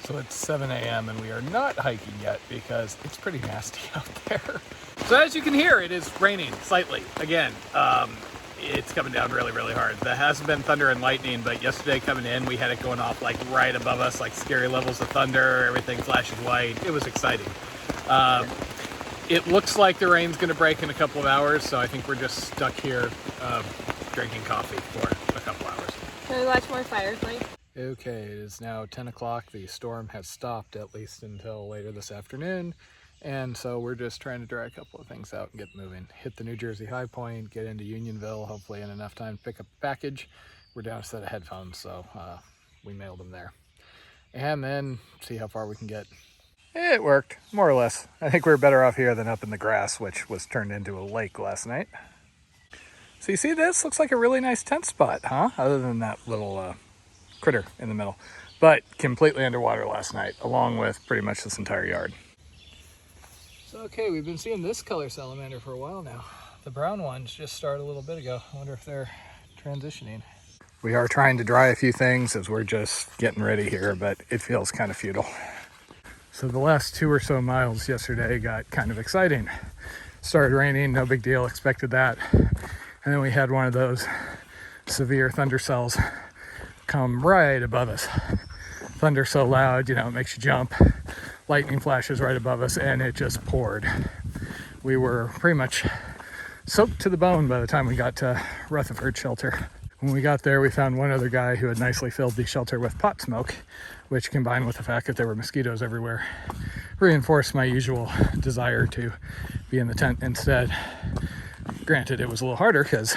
So it's 7 a.m. and we are not hiking yet because it's pretty nasty out there. So as you can hear, it is raining slightly again. It's coming down really, really hard. There hasn't been thunder and lightning, but yesterday coming in, we had it going off like right above us, like scary levels of thunder, everything flashing white. It was exciting. It looks like the rain's gonna break in a couple of hours, so I think we're just stuck here drinking coffee for a couple hours. Can we watch more fires, Mike? Okay, it is now 10 o'clock. The storm has stopped at least until later this afternoon. And so we're just trying to dry a couple of things out and get moving. Hit the New Jersey high point, get into Unionville, hopefully in enough time to pick up a package. We're down a set of headphones, so we mailed them there. And then see how far we can get. It worked, more or less. I think we were better off here than up in the grass, which was turned into a lake last night. So you see this? Looks like a really nice tent spot, huh? Other than that little critter in the middle. But completely underwater last night, along with pretty much this entire yard. So okay, we've been seeing this color salamander for a while now. The brown ones just started a little bit ago. I wonder if they're transitioning. We are trying to dry a few things as we're just getting ready here, but it feels kind of futile. So the last 2 or so miles yesterday got kind of exciting. Started raining, no big deal, expected that. And then we had one of those severe thunder cells come right above us. Thunder so loud, you know, it makes you jump. Lightning flashes right above us, and it just poured. We were pretty much soaked to the bone by the time we got to Rutherford shelter. When we got there, we found one other guy who had nicely filled the shelter with pot smoke, which combined with the fact that there were mosquitoes everywhere, reinforced my usual desire to be in the tent instead. Granted, it was a little harder because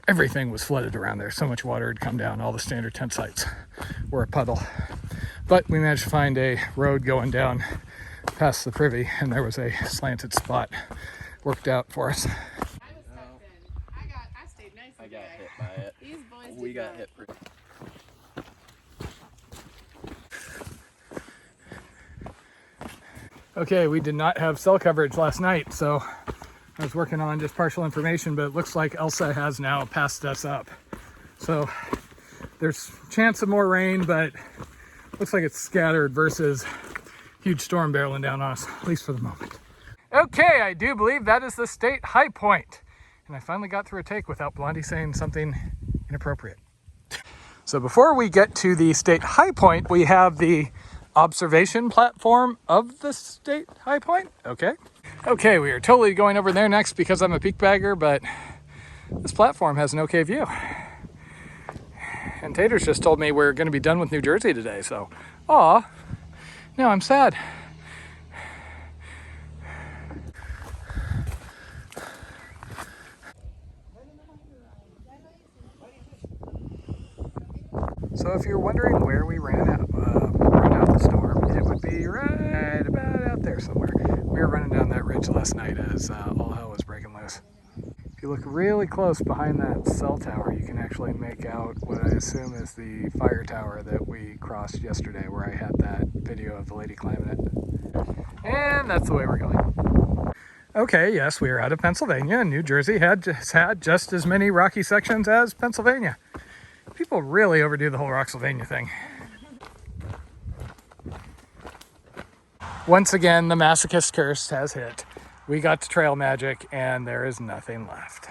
everything was flooded around there. So much water had come down. All the standard tent sites were a puddle. But we managed to find a road going down past the privy, and there was a slanted spot worked out for us. I was tucked in. I stayed nice and I got hit by it. These boys We got hit pretty. Okay, we did not have cell coverage last night, so I was working on just partial information, but it looks like Elsa has now passed us up. So there's chance of more rain, but looks like it's scattered versus huge storm barreling down on us, at least for the moment. Okay, I do believe that is the state high point. And I finally got through a take without Blondie saying something inappropriate. So before we get to the state high point, we have the observation platform of the state high point. Okay, we are totally going over there next because I'm a peak bagger, but this platform has an okay view. And Taters just told me we're going to be done with New Jersey today, so aw, now I'm sad. So if you're wondering where we ran out the storm, it would be right about out there somewhere. We were running down that ridge last night as all hell was breaking loose. If you look really close behind that cell tower, you can actually make out what I assume is the fire tower that we crossed yesterday, where I had that video of the lady climbing it. And that's the way we're going. Okay, yes, we are out of Pennsylvania, and New Jersey has had just as many rocky sections as Pennsylvania. People really overdo the whole Rocksylvania thing. Once again, the masochist curse has hit. We got to trail magic, and there is nothing left.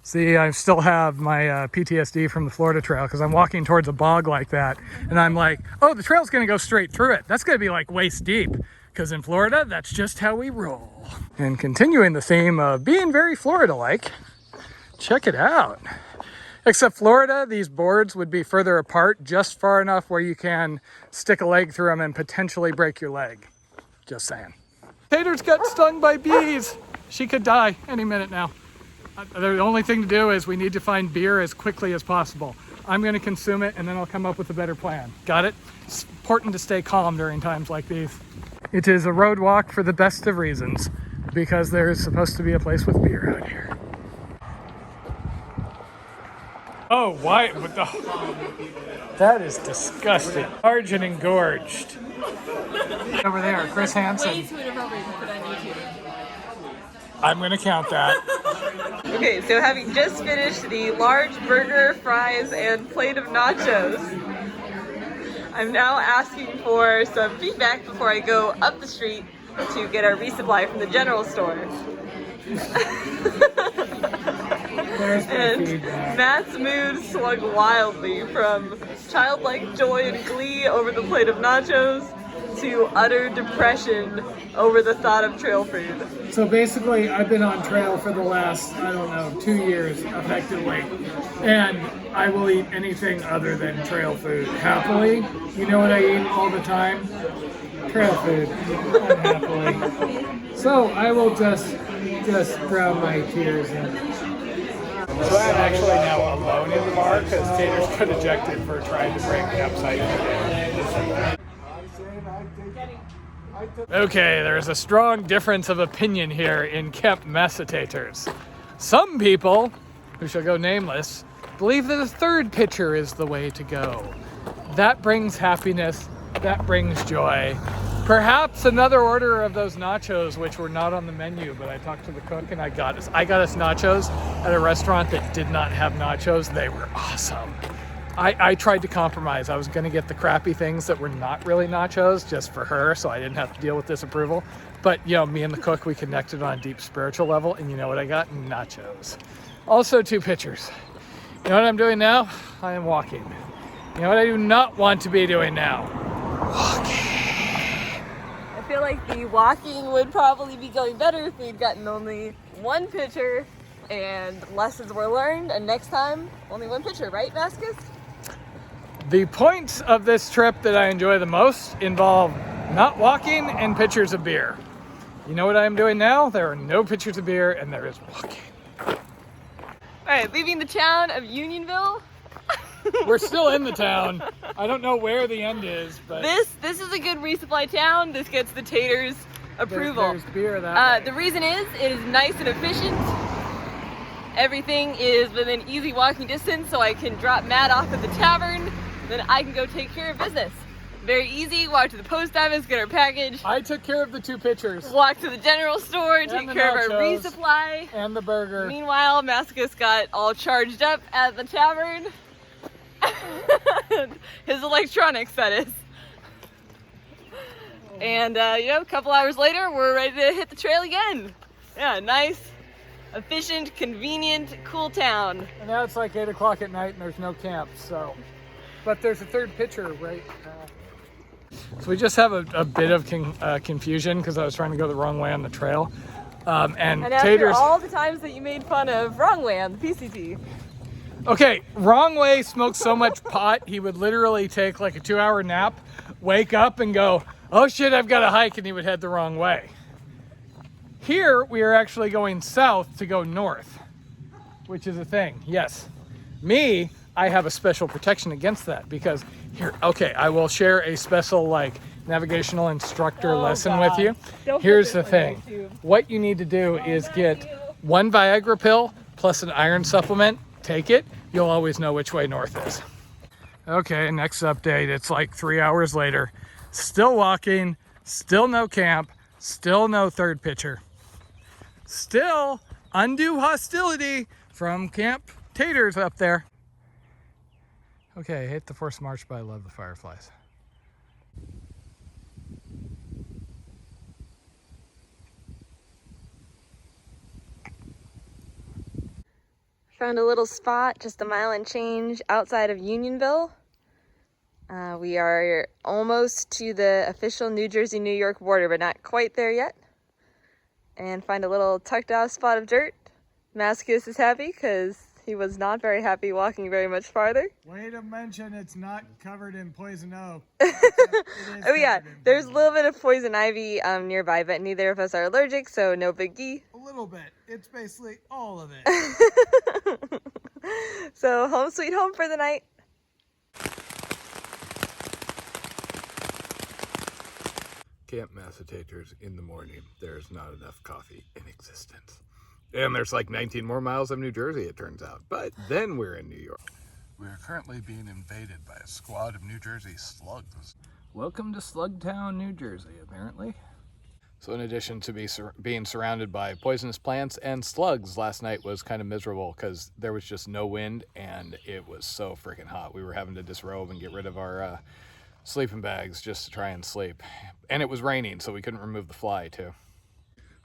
See, I still have my PTSD from the Florida trail because I'm walking towards a bog like that, and I'm like, oh, the trail's gonna go straight through it. That's gonna be like waist deep, because in Florida, that's just how we roll. And continuing the theme of being very Florida-like, check it out. Except Florida, these boards would be further apart, just far enough where you can stick a leg through them and potentially break your leg. Just saying. Tater's got stung by bees. She could die any minute now. The only thing to do is we need to find beer as quickly as possible. I'm going to consume it, and then I'll come up with a better plan. Got it? It's important to stay calm during times like these. It is a road walk for the best of reasons, because there is supposed to be a place with beer out here. Oh, why? What the? That is disgusting. Large and engorged. Over there, Chris Hansen. Way too inappropriate to put on YouTube. I'm gonna count that. Okay, so having just finished the large burger, fries, and plate of nachos, I'm now asking for some feedback before I go up the street to get our resupply from the general store. And Matt's mood swung wildly from childlike joy and glee over the plate of nachos to utter depression over the thought of trail food. So basically, I've been on trail for the last, I don't know, 2 years effectively, and I will eat anything other than trail food happily. You know what I eat all the time? Trail food, unhappily. So I will just drown my tears in. So I'm actually now alone in the bar because Tater's got ejected for trying to break the upside down. Okay, there's a strong difference of opinion here in Cap Gaspe. Some people, who shall go nameless, believe that a third pitcher is the way to go. That brings happiness, that brings joy. Perhaps another order of those nachos, which were not on the menu, but I talked to the cook and I got us nachos at a restaurant that did not have nachos. They were awesome. I tried to compromise. I was going to get the crappy things that were not really nachos just for her, so I didn't have to deal with disapproval. But, you know, me and the cook, we connected on a deep spiritual level, and you know what I got? Nachos. Also 2 pitchers. You know what I'm doing now? I am walking. You know what I do not want to be doing now? Walking. I feel like the walking would probably be going better if we'd gotten only 1 pitcher and lessons were learned, and next time, only 1 pitcher, right, Vasquez? The points of this trip that I enjoy the most involve not walking and pitchers of beer. You know what I am doing now? There are no pitchers of beer and there is walking. All right, leaving the town of Unionville. We're still in the town. I don't know where the end is, but this is a good resupply town. This gets the Taters' approval. There's beer that way. The reason is it is nice and efficient. Everything is within easy walking distance, so I can drop Matt off at the tavern. Then I can go take care of business. Very easy, walk to the post office, get our package. I took care of the 2 pitchers. Walk to the general store, take care of our nachos, resupply. And the burger. Meanwhile, Mascus got all charged up at the tavern. His electronics, that is. And, you know, a couple hours later, we're ready to hit the trail again. Yeah, nice, efficient, convenient, cool town. And now it's like 8 o'clock at night and there's no camp, so. But there's a 3rd pitcher right So we just have a bit of confusion because I was trying to go the wrong way on the trail. And after Taters, all the times that you made fun of wrong way on the PCT. Okay, wrong way smoked so much pot, he would literally take like a 2-hour nap, wake up and go, oh shit, I've got to hike, and he would head the wrong way. Here, we are actually going south to go north, which is a thing, yes. Me, I have a special protection against that because here, okay, I will share a special like navigational instructor lesson with you. Here's the thing. What you need to do is get 1 Viagra pill plus an iron supplement. Take it. You'll always know which way north is. Okay, next update. It's like 3 hours later. Still walking, still no camp, still no 3rd pitcher. Still undue hostility from Camp Taters up there. Okay, I hate the forced march, but I love the fireflies. Found a little spot just a mile and change outside of Unionville. We are almost to the official New Jersey-New York border, but not quite there yet. And find a little tucked out spot of dirt. Mascus is happy because he was not very happy walking very much farther. Way to mention it's not covered in poison oak. Oh yeah, there's a little bit of poison ivy nearby, but neither of us are allergic, so no biggie. A little bit. It's basically all of it. So home sweet home for the night. Camp Gaspe in the morning. There's not enough coffee in existence. And there's like 19 more miles of New Jersey, it turns out. But then we're in New York. We're currently being invaded by a squad of New Jersey slugs. Welcome to Slugtown, New Jersey, apparently. So in addition to being surrounded by poisonous plants and slugs, last night was kind of miserable because there was just no wind and it was so freaking hot. We were having to disrobe and get rid of our sleeping bags just to try and sleep. And it was raining, so we couldn't remove the fly too.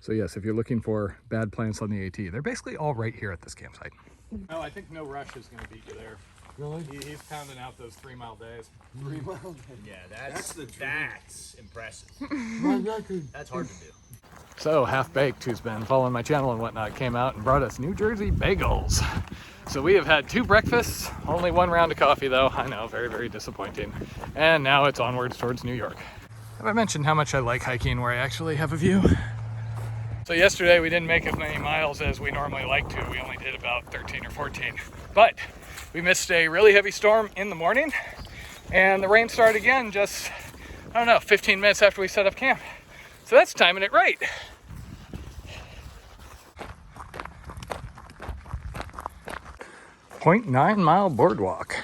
So yes, if you're looking for bad plants on the AT, they're basically all right here at this campsite. No, I think No Rush is going to beat you there. Really? He's pounding out those 3 mile days. 3 mile days. Yeah, that's impressive. My record. That's hard to do. So Half Baked, who's been following my channel and whatnot, came out and brought us New Jersey bagels. So we have had 2 breakfasts, only 1 round of coffee though. I know, very, very disappointing. And now it's onwards towards New York. Have I mentioned how much I like hiking where I actually have a view? So yesterday we didn't make as many miles as we normally like to. We only did about 13 or 14. But we missed a really heavy storm in the morning and the rain started again just, I don't know, 15 minutes after we set up camp. So that's timing it right. .9 mile boardwalk,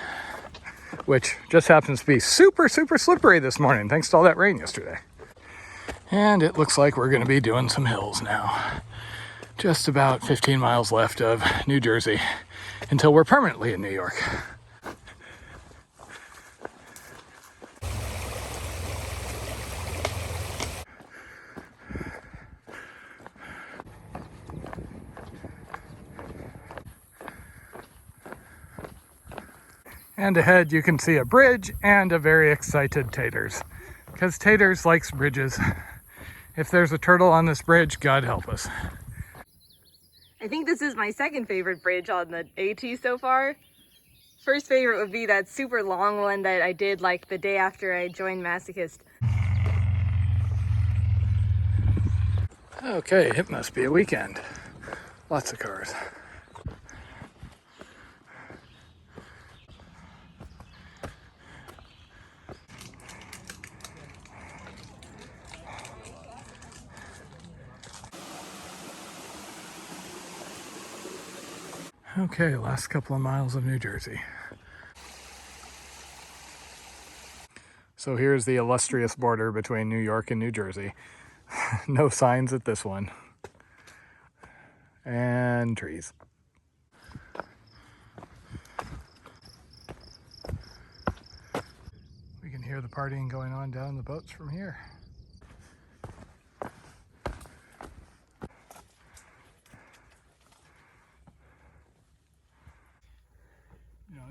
which just happens to be super, super slippery this morning thanks to all that rain yesterday. And it looks like we're going to be doing some hills now. Just about 15 miles left of New Jersey until we're permanently in New York. And ahead you can see a bridge and a very excited Taters, because Taters likes bridges. If there's a turtle on this bridge, God help us. I think this is my second favorite bridge on the AT so far. First favorite would be that super long one that I did like the day after I joined Masochist. Okay, it must be a weekend. Lots of cars. Okay, last couple of miles of New Jersey. So here's the illustrious border between New York and New Jersey. No signs at this one. And trees. We can hear the partying going on down the boats from here.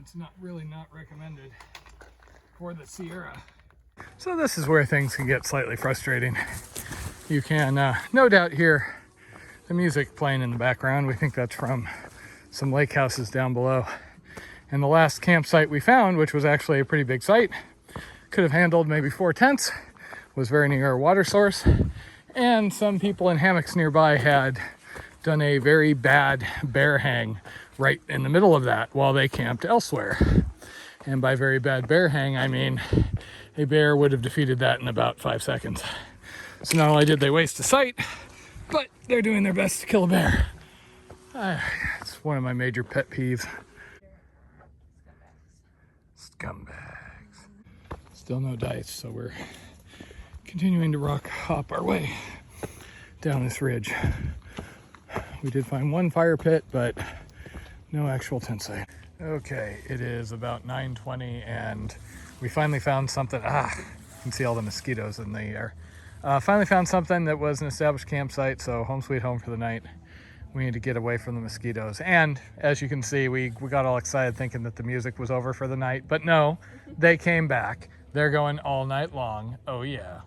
It's not recommended for the Sierra. So this is where things can get slightly frustrating. You can no doubt hear the music playing in the background. We think that's from some lake houses down below. And the last campsite we found, which was actually a pretty big site, could have handled maybe 4 tents, was very near a water source, and some people in hammocks nearby had done a very bad bear hang right in the middle of that while they camped elsewhere. And by very bad bear hang, I mean a bear would have defeated that in about 5 seconds. So not only did they waste a site, but they're doing their best to kill a bear. It's one of my major pet peeves. Scumbags. Still no dice, so we're continuing to rock hop our way down this ridge. We did find 1 fire pit, but no actual tent site. Okay, it is about 9:20 and we finally found something. You can see all the mosquitoes in the air. Finally found something that was an established campsite, so home sweet home for the night. We need to get away from the mosquitoes. And as you can see, we got all excited thinking that the music was over for the night, but no, they came back. They're going all night long. Oh yeah.